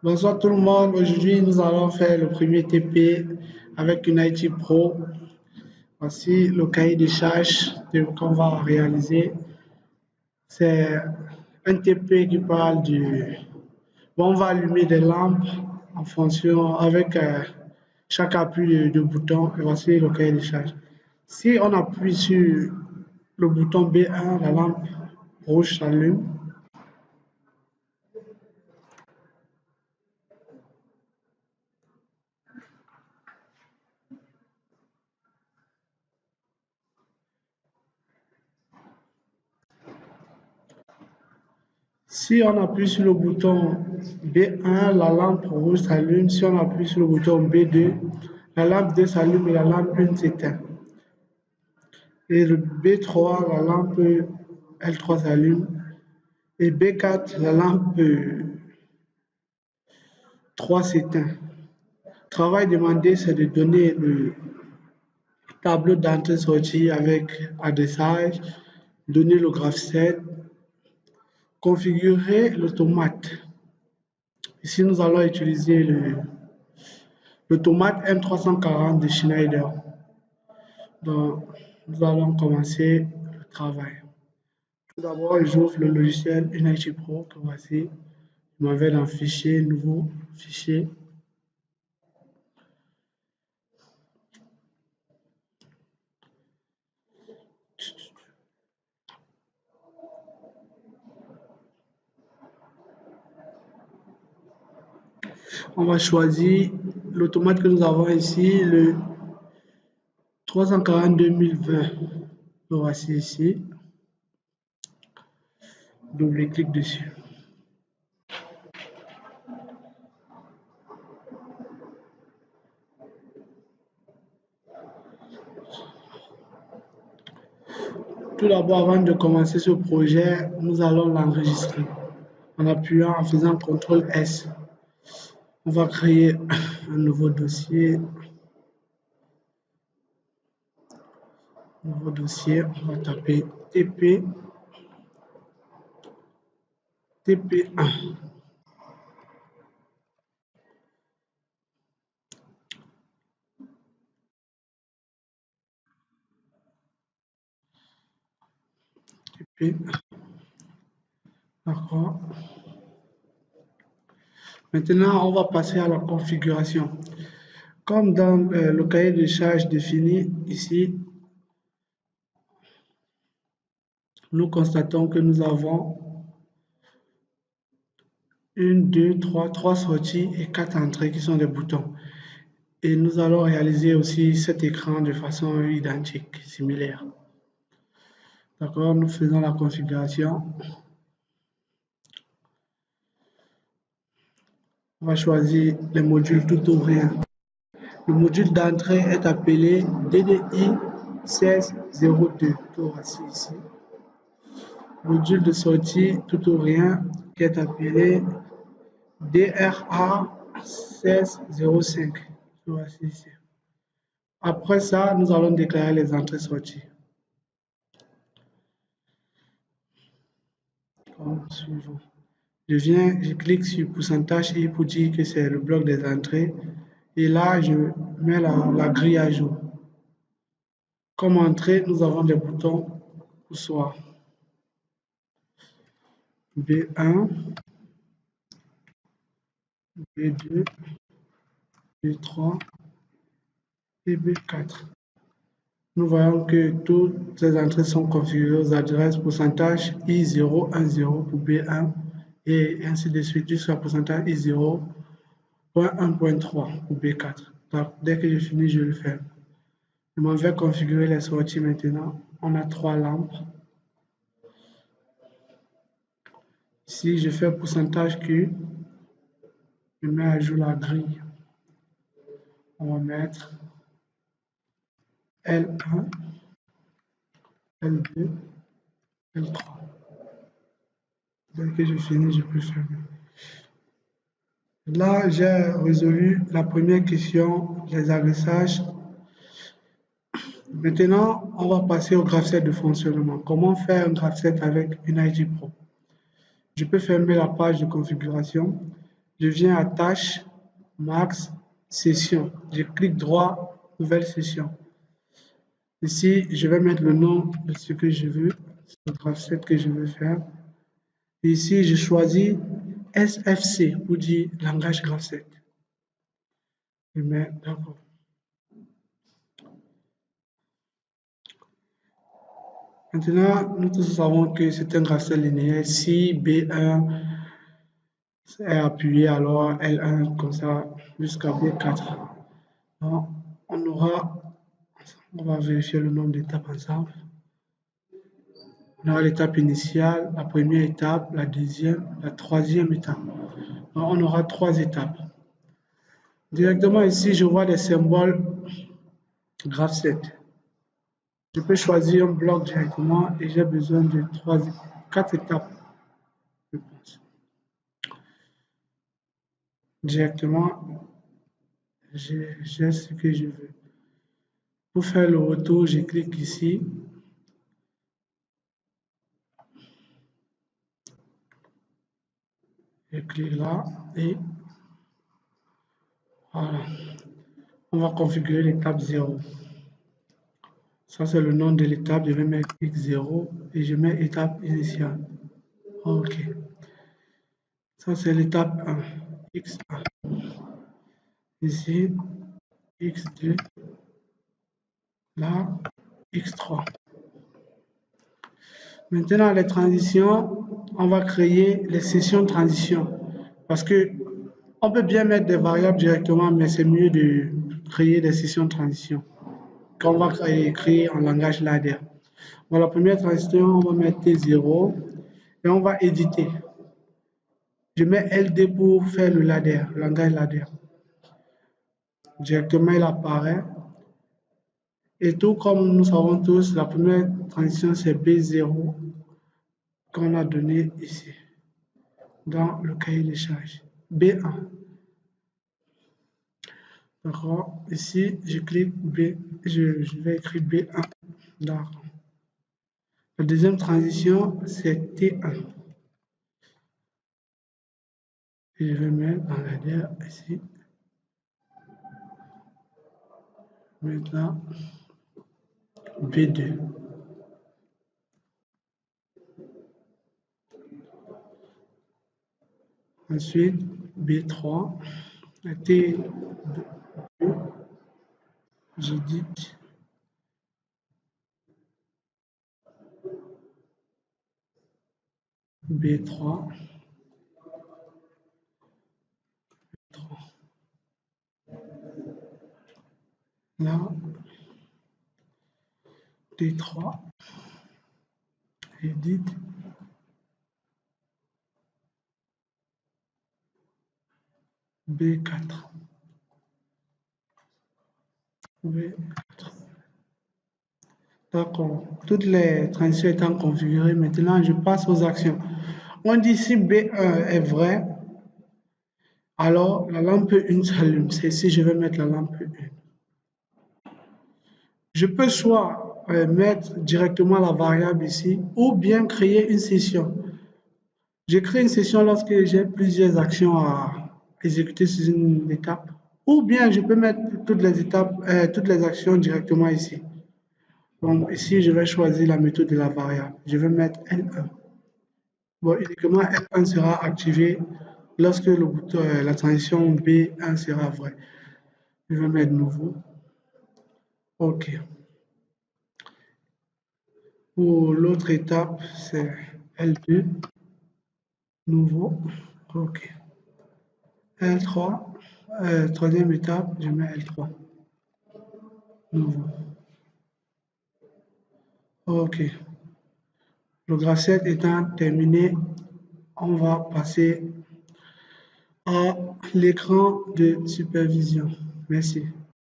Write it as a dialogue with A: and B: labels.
A: Bonsoir tout le monde. Aujourd'hui, nous allons faire le premier TP avec une IT Pro. Voici le cahier des charges qu'on va réaliser. C'est un TP qui parle du... Bon, on va allumer des lampes en fonction avec chaque appui de bouton. Et voici le cahier des charges. Si on appuie sur le bouton B1, la lampe rouge s'allume. Si on appuie sur le bouton B1, la lampe rouge s'allume. Si on appuie sur le bouton B2, la lampe 2 s'allume et la lampe 1 s'éteint. Et le B3, la lampe L3 s'allume. Et B4, la lampe 3 s'éteint. Le travail demandé, c'est de donner le tableau d'entrée-sortie avec adressage, donner le graph7, configurer l'automate. Ici, nous allons utiliser l'automate M340 de Schneider. Donc, nous allons commencer le travail. Tout d'abord, j'ouvre le logiciel Unity Pro que voici. Je m'en vais dans Fichier, Nouveau, Fichier. On va choisir l'automate que nous avons ici, le 340-2020. Le voici ici. Double-clic dessus. Tout d'abord, avant de commencer ce projet, nous allons l'enregistrer en appuyant, en faisant CTRL S. On va créer un nouveau dossier. On va taper TP, TP1. TP. D'accord. Maintenant, on va passer à la configuration. Comme dans le cahier de charges défini ici, nous constatons que nous avons trois sorties et 4 entrées qui sont des boutons. Et nous allons réaliser aussi cet écran de façon identique, similaire. D'accord, nous faisons la configuration. On va choisir les modules tout ou rien. Le module d'entrée est appelé DDI 1602. Tout voici ici. Module de sortie tout ou rien qui est appelé DRA 1605. Tout voici ici. Après ça, nous allons déclarer les entrées-sorties. Comme suivant. Je clique sur pourcentage I pour dire que c'est le bloc des entrées. Et là, je mets la grille à jour. Comme entrée, nous avons des boutons pour soit B1, B2, B3 et B4. Nous voyons que toutes ces entrées sont configurées aux adresses pourcentage I010 pour B1 et ainsi de suite jusqu'à pourcentage I0.1.3 pour B4. Donc, dès que je finis, je le fais. Je m'en vais configurer les sorties maintenant. On a 3 lampes. Ici, je fais pourcentage Q. Je mets à jour la grille. On va mettre L1, L2, L3. Dès que je finis, je peux fermer. Là, j'ai résolu la première question, les adressages. Maintenant, on va passer au graph7 de fonctionnement. Comment faire un graph7 avec une IG Pro? Je peux fermer la page de configuration Je viens à Tâche, Max, Session. Je clique droit, Nouvelle session. Ici, je vais mettre le nom de ce que je veux, ce graph que je veux faire. Et ici, je choisis SFC pour dire langage graph. Je mets d'accord. Maintenant, nous tous savons que c'est un graph linéaire. Si B1 est appuyé, alors L1 comme ça jusqu'à B4. Donc, on va vérifier le nombre d'étapes ensemble. On aura l'étape initiale, la première étape, la deuxième, la troisième étape. Donc, on aura 3 étapes. Directement ici, je vois des symboles graph. Je peux choisir un bloc directement et j'ai besoin de 4 étapes, je pense. Directement, j'ai ce que je veux. Pour faire le retour, je clique ici. Je clique là et voilà. On va configurer l'étape 0. Ça, c'est le nom de l'étape. Je vais mettre X0 et je mets étape initiale. OK. Ça, c'est l'étape 1. X1. Ici, X2. Là, X3. Maintenant, les transitions, on va créer les sessions de transition. Parce que on peut bien mettre des variables directement, mais c'est mieux de créer des sessions de transition qu'on va créer en langage ladder. Dans la première transition, on va mettre T0 et on va éditer. Je mets LD pour faire le ladder, le langage ladder. Directement, il apparaît. Et tout comme nous savons tous, la première transition, c'est B0 qu'on a donné ici, dans le cahier des charges. B1. D'accord. Ici, je clique B, je vais écrire B1. D'accord. La deuxième transition, c'est T1. Et je vais mettre dans la dernière ici. Maintenant, B2. Ensuite, B3. T2. J'édite. B3. Là, T3. Édite. B4. B4. D'accord. Toutes les transitions étant configurées, maintenant je passe aux actions. On dit si B1 est vrai, alors la lampe 1 s'allume. C'est ici je vais mettre la lampe 1. Je peux soit mettre directement la variable ici ou bien créer une session. Je crée une session lorsque j'ai plusieurs actions à exécuter sur une étape. Ou bien je peux mettre toutes les étapes, toutes les actions directement ici. Donc ici, je vais choisir la méthode de la variable. Je vais mettre L1. Bon, uniquement L1 sera activé lorsque le bouton, la transition B1 sera vraie. Je vais mettre nouveau. OK. Pour l'autre étape, c'est L2. Nouveau. OK. L3. Troisième étape, je mets L3. Nouveau. OK. Le graph étant terminé, on va passer à l'écran de supervision. Merci.